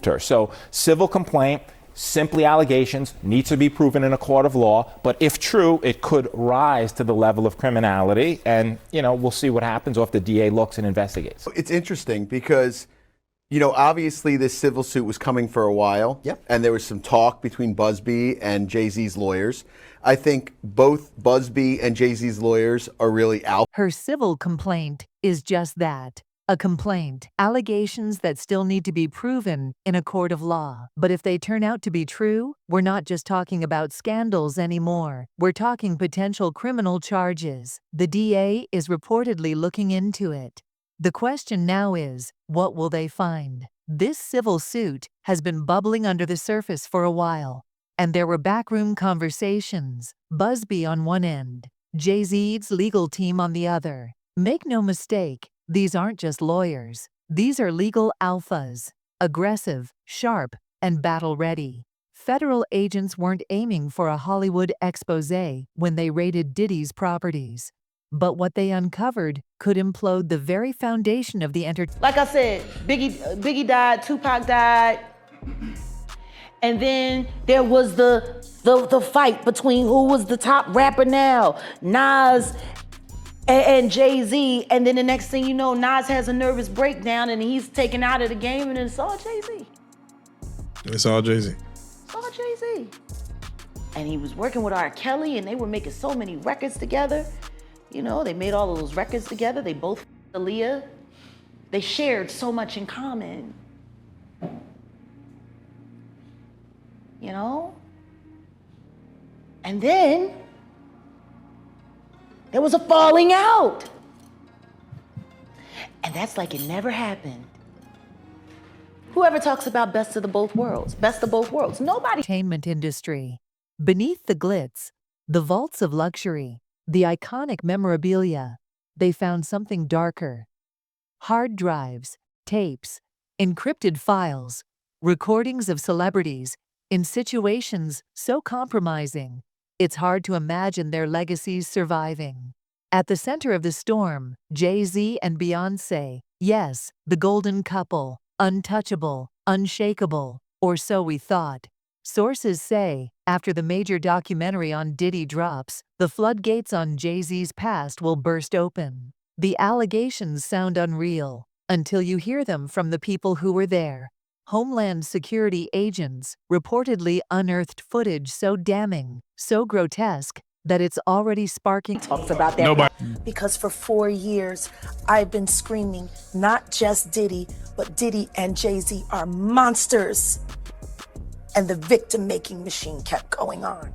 removed her. So civil complaint, simply allegations, needs to be proven in a court of law. But if true, it could rise to the level of criminality. And, we'll see what happens after the DA looks and investigates. It's interesting because, obviously this civil suit was coming for a while. Yep. And there was some talk between Busby and JayZ's lawyers. I think both Busby and JayZ's lawyers are really out. Her civil complaint is just that. A complaint, allegations that still need to be proven in a court of law. But if they turn out to be true, we're not just talking about scandals anymore. We're talking potential criminal charges. The DA is reportedly looking into it. The question now is, what will they find? This civil suit has been bubbling under the surface for a while, and there were backroom conversations, Busby on one end, JayZ's legal team on the other. Make no mistake, these aren't just lawyers. These are legal alphas, aggressive, sharp, and battle-ready. Federal agents weren't aiming for a Hollywood exposé when they raided Diddy's properties. But what they uncovered could implode the very foundation of the entertainment. Like I said, Biggie died, Tupac died. And then there was the fight between who was the top rapper now, Nas and JayZ, and then the next thing you know, Nas has a nervous breakdown and he's taken out of the game, and it's all JayZ. It's all JayZ. It's all JayZ. And he was working with R. Kelly, and they were making so many records together. They made all of those records together. They both Aaliyah. They shared so much in common. And then there was a falling out. And that's like it never happened. Whoever talks about best of both worlds, nobody. Entertainment industry. Beneath the glitz, the vaults of luxury, the iconic memorabilia, they found something darker. Hard drives, tapes, encrypted files, recordings of celebrities in situations so compromising, it's hard to imagine their legacies surviving. At the center of the storm, JayZ and Beyonce, yes, the golden couple, untouchable, unshakable, or so we thought. Sources say, after the major documentary on Diddy drops, the floodgates on JayZ's past will burst open. The allegations sound unreal until you hear them from the people who were there. Homeland Security agents reportedly unearthed footage so damning, so grotesque, that it's already sparking talks about that. Nobody. Because for 4 years, I've been screaming, not just Diddy, but Diddy and JayZ are monsters. And the victim-making machine kept going on.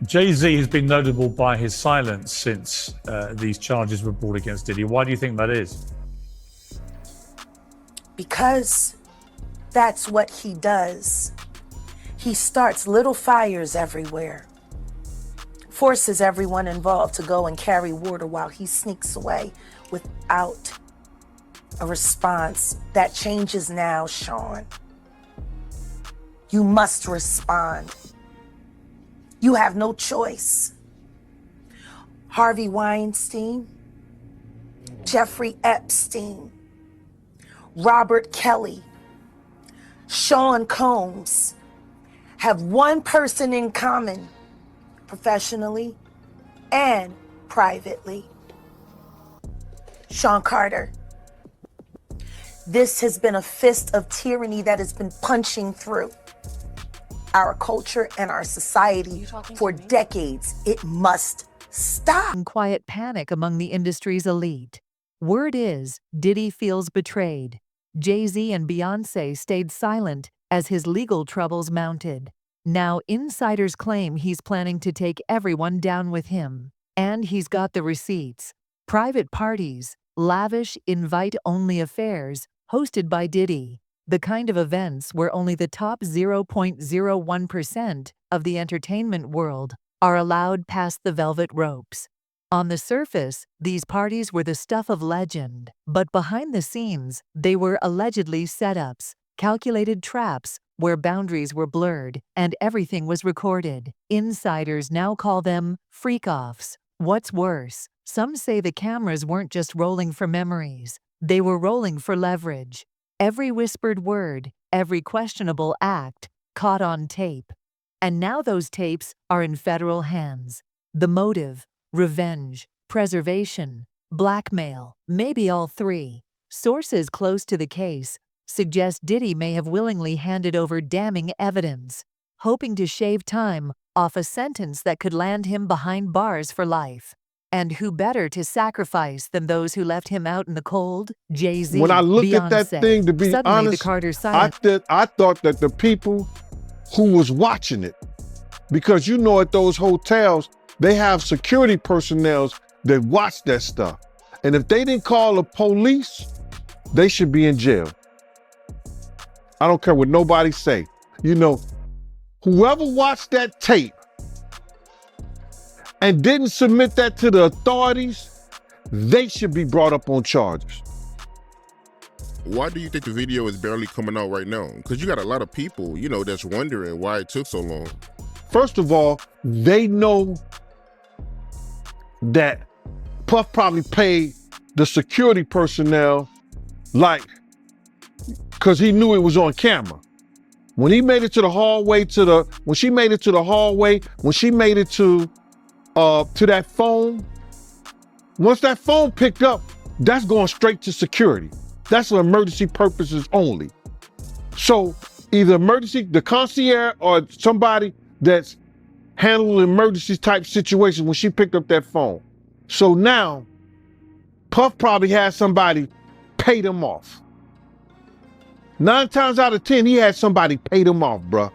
JayZ has been notable by his silence since these charges were brought against Diddy. Why do you think that is? Because that's what he does. He starts little fires everywhere, forces everyone involved to go and carry water while he sneaks away without a response. That changes now, Sean. You must respond. You have no choice. Harvey Weinstein, Jeffrey Epstein, Robert Kelly, Sean Combs have one person in common, professionally and privately. Sean Carter. This has been a fist of tyranny that has been punching through our culture and our society for decades. It must stop. Quiet panic among the industry's elite. Word is, Diddy feels betrayed. JayZ and Beyonce stayed silent as his legal troubles mounted. Now insiders claim he's planning to take everyone down with him. And he's got the receipts. Private parties, lavish invite-only affairs hosted by Diddy. The kind of events where only the top 0.01% of the entertainment world are allowed past the velvet ropes. On the surface, these parties were the stuff of legend, but behind the scenes, they were allegedly setups, calculated traps where boundaries were blurred and everything was recorded. Insiders now call them freakoffs. What's worse, some say the cameras weren't just rolling for memories, they were rolling for leverage. Every whispered word, every questionable act caught on tape. And now those tapes are in federal hands. The motive, revenge, preservation, blackmail, maybe all three. Sources close to the case suggest Diddy may have willingly handed over damning evidence, hoping to shave time off a sentence that could land him behind bars for life. And who better to sacrifice than those who left him out in the cold? JayZ, When I looked Beyonce. at that thing, to be Suddenly, honest, the Carter I silence. thought that the people who was watching it, because you know at those hotels, they have security personnel that watch that stuff. And if they didn't call the police, they should be in jail. I don't care what nobody say. You know, whoever watched that tape and didn't submit that to the authorities, they should be brought up on charges. Why do you think the video is barely coming out right now? Because you got a lot of people, you know, that's wondering why it took so long. First of all, they know that Puff probably paid the security personnel because he knew it was on camera. When he made it to the hallway, when she made it to that phone, once that phone picked up, that's going straight to security. That's for emergency purposes only. So either the concierge or somebody that's handling emergency type situations when she picked up that phone. So now, Puff probably had somebody pay them off. 9 times out of 10, he had somebody pay them off, bruh.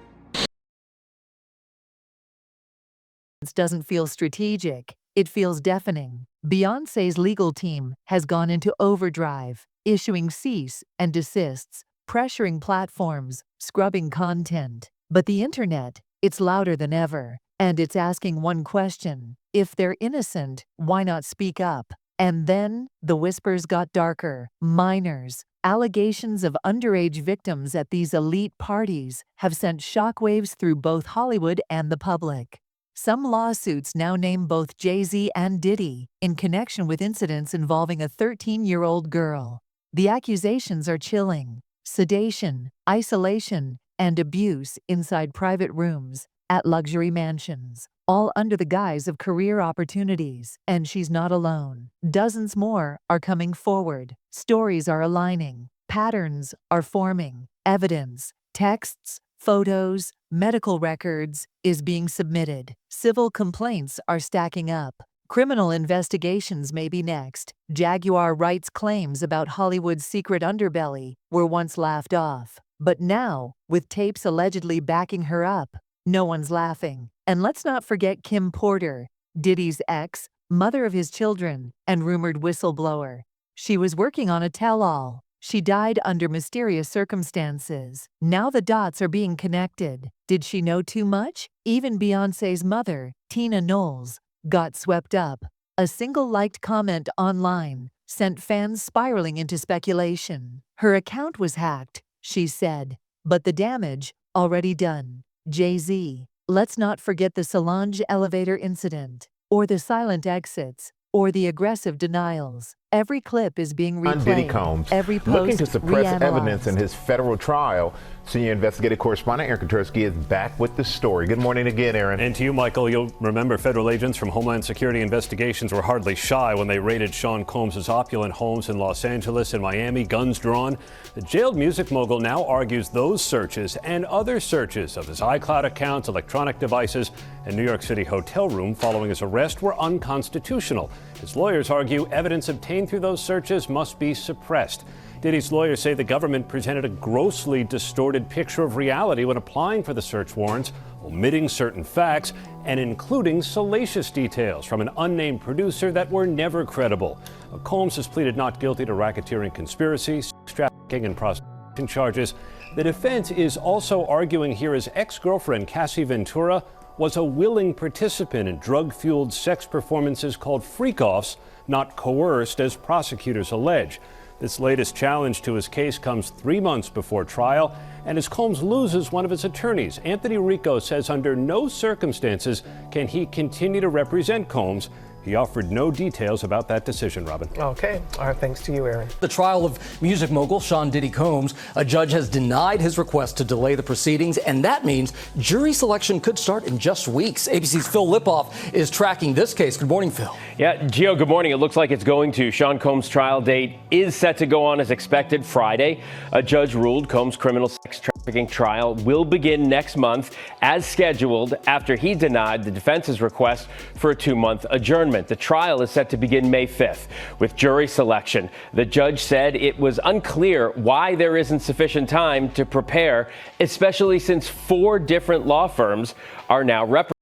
Doesn't feel strategic, it feels deafening. Beyonce's legal team has gone into overdrive, issuing cease and desists, pressuring platforms, scrubbing content. But the internet, it's louder than ever, and it's asking one question: if they're innocent, why not speak up? And then the whispers got darker. Minors, allegations of underage victims at these elite parties have sent shockwaves through both Hollywood and the public. Some lawsuits now name both JayZ and Diddy in connection with incidents involving a 13-year-old girl. The accusations are chilling: sedation, isolation, and abuse inside private rooms at luxury mansions, all under the guise of career opportunities. And she's not alone. Dozens more are coming forward. Stories are aligning. Patterns are forming. Evidence, texts, photos, medical records is being submitted. Civil complaints are stacking up. Criminal investigations may be next. Jaguar writes claims about Hollywood's secret underbelly were once laughed off. But now, with tapes allegedly backing her up, no one's laughing. And let's not forget Kim Porter, Diddy's ex, mother of his children, and rumored whistleblower. She was working on a tell-all. She died under mysterious circumstances. Now the dots are being connected. Did she know too much? Even Beyonce's mother, Tina Knowles, got swept up. A single liked comment online sent fans spiraling into speculation. Her account was hacked, she said, but the damage already done. JayZ, let's not forget the Solange elevator incident, or the silent exits, or the aggressive denials. Every clip is being replayed. Diddy Combs, every post looking to suppress reanalyzed. evidence in his federal trial. Senior investigative correspondent Aaron Katersky is back with the story. Good morning again, Aaron. And to you, Michael. You'll remember federal agents from Homeland Security investigations were hardly shy when they raided Sean Combs' opulent homes in Los Angeles and Miami, guns drawn. The jailed music mogul now argues those searches and other searches of his iCloud accounts, electronic devices, and New York City hotel room following his arrest were unconstitutional. His lawyers argue evidence obtained through those searches must be suppressed. Diddy's lawyers say the government presented a grossly distorted picture of reality when applying for the search warrants, omitting certain facts and including salacious details from an unnamed producer that were never credible. Combs has pleaded not guilty to racketeering conspiracy, sex trafficking, and prostitution charges. The defense is also arguing here his ex-girlfriend, Cassie Ventura, was a willing participant in drug-fueled sex performances called Freakoffs, not coerced as prosecutors allege. This latest challenge to his case comes 3 months before trial, and as Combs loses one of his attorneys, Anthony Rico says under no circumstances can he continue to represent Combs He offered no details about that decision, Robin. Okay. Our thanks to you, Aaron. The trial of music mogul Sean Diddy Combs, a judge has denied his request to delay the proceedings, and that means jury selection could start in just weeks. ABC's Phil Lipoff is tracking this case. Good morning, Phil. Yeah, Gio, good morning. It looks like it's going to. Sean Combs' trial date is set to go on as expected Friday. A judge ruled Combs' criminal sex trafficking trial will begin next month as scheduled after he denied the defense's request for a 2-month adjournment. The trial is set to begin May 5th with jury selection. The judge said it was unclear why there isn't sufficient time to prepare, especially since 4 different law firms are now represented.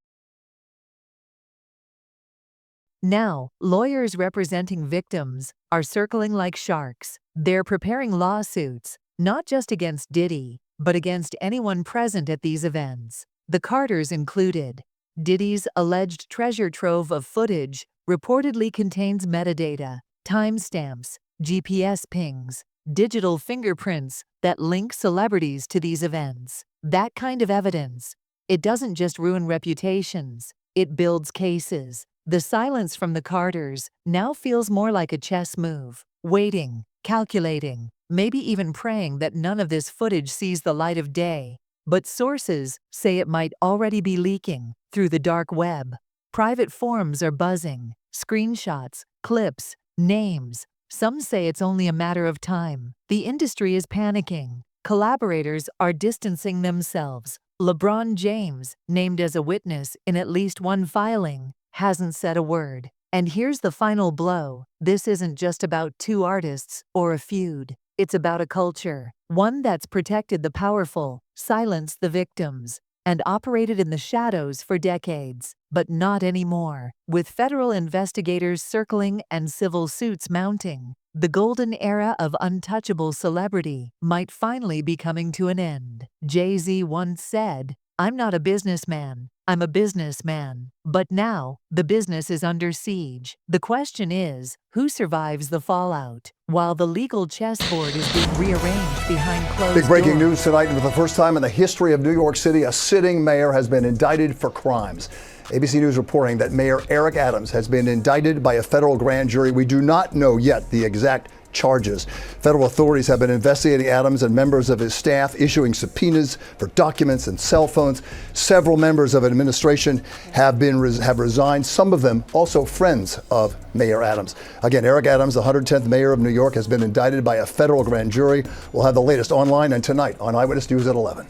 Now, lawyers representing victims are circling like sharks. They're preparing lawsuits, not just against Diddy, but against anyone present at these events. The Carters included. Diddy's alleged treasure trove of footage reportedly contains metadata, timestamps, GPS pings, digital fingerprints that link celebrities to these events. That kind of evidence, it doesn't just ruin reputations, it builds cases. The silence from the Carters now feels more like a chess move, waiting, calculating, maybe even praying that none of this footage sees the light of day. But sources say it might already be leaking through the dark web. Private forums are buzzing, screenshots, clips, names. Some say it's only a matter of time. The industry is panicking. Collaborators are distancing themselves. LeBron James, named as a witness in at least one filing, hasn't said a word. And here's the final blow. This isn't just about 2 artists or a feud. It's about a culture, one that's protected the powerful, silenced the victims, and operated in the shadows for decades. But not anymore. With federal investigators circling and civil suits mounting, the golden era of untouchable celebrity might finally be coming to an end. JayZ once said, "I'm not a businessman, I'm a businessman." But now, the business is under siege. The question is, who survives the fallout? While the legal chessboard is being rearranged behind closed doors. Big breaking news tonight. For the first time in the history of New York City, a sitting mayor has been indicted for crimes. ABC News reporting that Mayor Eric Adams has been indicted by a federal grand jury. We do not know yet the exact charges. Federal authorities have been investigating Adams and members of his staff, issuing subpoenas for documents and cell phones. Several members of administration have resigned, some of them also friends of Mayor Adams. Again, Eric Adams, the 110th mayor of New York, has been indicted by a federal grand jury. We'll have the latest online and tonight on Eyewitness News at 11.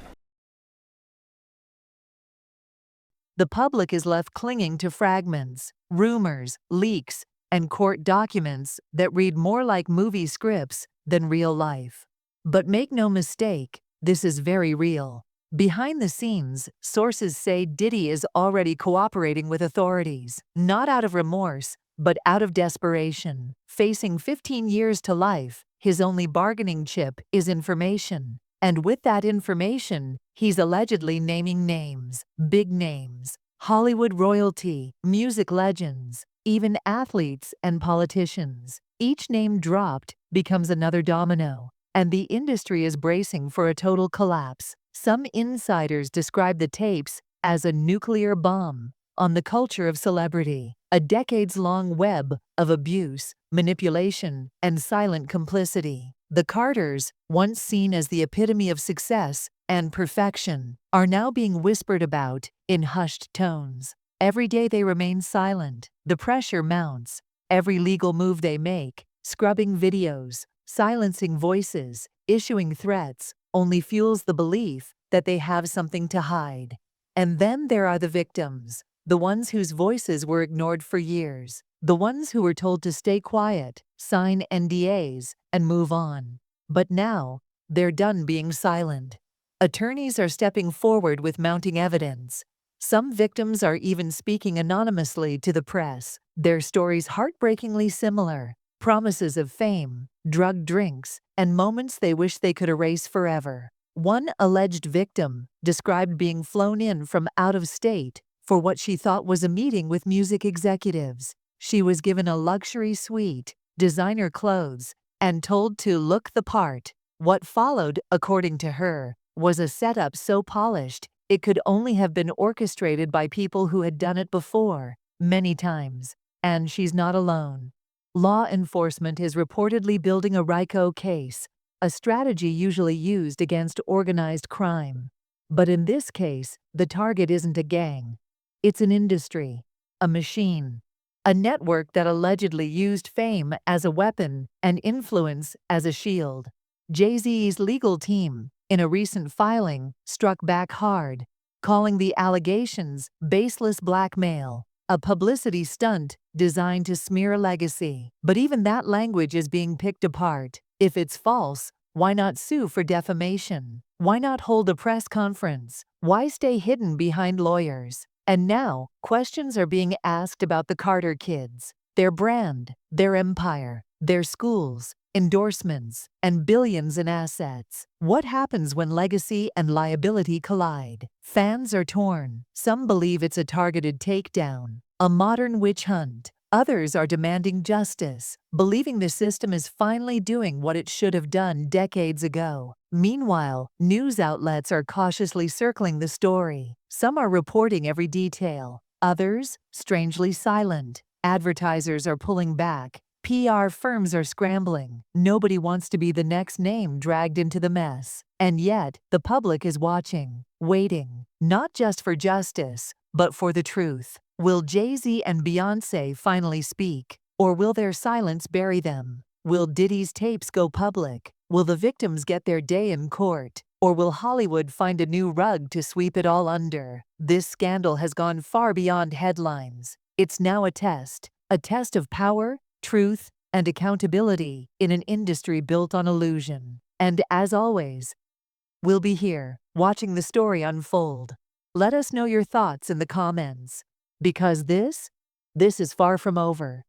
The public is left clinging to fragments, rumors, leaks, and court documents that read more like movie scripts than real life. But make no mistake, this is very real. Behind the scenes, sources say Diddy is already cooperating with authorities, not out of remorse, but out of desperation. Facing 15 years to life, his only bargaining chip is information. And with that information, he's allegedly naming names, big names, Hollywood royalty, music legends, even athletes and politicians. Each name dropped becomes another domino, and the industry is bracing for a total collapse. Some insiders describe the tapes as a nuclear bomb on the culture of celebrity, a decades-long web of abuse, manipulation, and silent complicity. The Carters, once seen as the epitome of success and perfection, are now being whispered about in hushed tones. Every day they remain silent, the pressure mounts. Every legal move they make, scrubbing videos, silencing voices, issuing threats, only fuels the belief that they have something to hide. And then there are the victims, the ones whose voices were ignored for years, the ones who were told to stay quiet, sign NDAs, and move on. But now, they're done being silent. Attorneys are stepping forward with mounting evidence. Some victims are even speaking anonymously to the press, their stories heartbreakingly similar. Promises of fame, drugged drinks, and moments they wish they could erase forever. One alleged victim described being flown in from out of state for what she thought was a meeting with music executives. She was given a luxury suite, designer clothes, and told to look the part. What followed, according to her, was a setup so polished it could only have been orchestrated by people who had done it before, many times. And she's not alone. Law enforcement is reportedly building a RICO case, a strategy usually used against organized crime. But in this case, the target isn't a gang. It's an industry, a machine, a network that allegedly used fame as a weapon and influence as a shield. JayZ's legal team, in a recent filing, struck back hard, calling the allegations baseless blackmail, a publicity stunt designed to smear a legacy. But even that language is being picked apart. If it's false, why not sue for defamation? Why not hold a press conference? Why stay hidden behind lawyers? And now, questions are being asked about the Carter kids, their brand, their empire, their schools, endorsements, and billions in assets. What happens when legacy and liability collide? Fans are torn. Some believe it's a targeted takedown, a modern witch hunt. Others are demanding justice, believing the system is finally doing what it should have done decades ago. Meanwhile, news outlets are cautiously circling the story. Some are reporting every detail, others, strangely silent. Advertisers are pulling back. PR firms are scrambling. Nobody wants to be the next name dragged into the mess. And yet, the public is watching, waiting, not just for justice, but for the truth. Will JayZ and Beyonce finally speak? Or will their silence bury them? Will Diddy's tapes go public? Will the victims get their day in court? Or will Hollywood find a new rug to sweep it all under? This scandal has gone far beyond headlines. It's now a test of power, truth, and accountability in an industry built on illusion. And as always, we'll be here, watching the story unfold. Let us know your thoughts in the comments. Because this is far from over.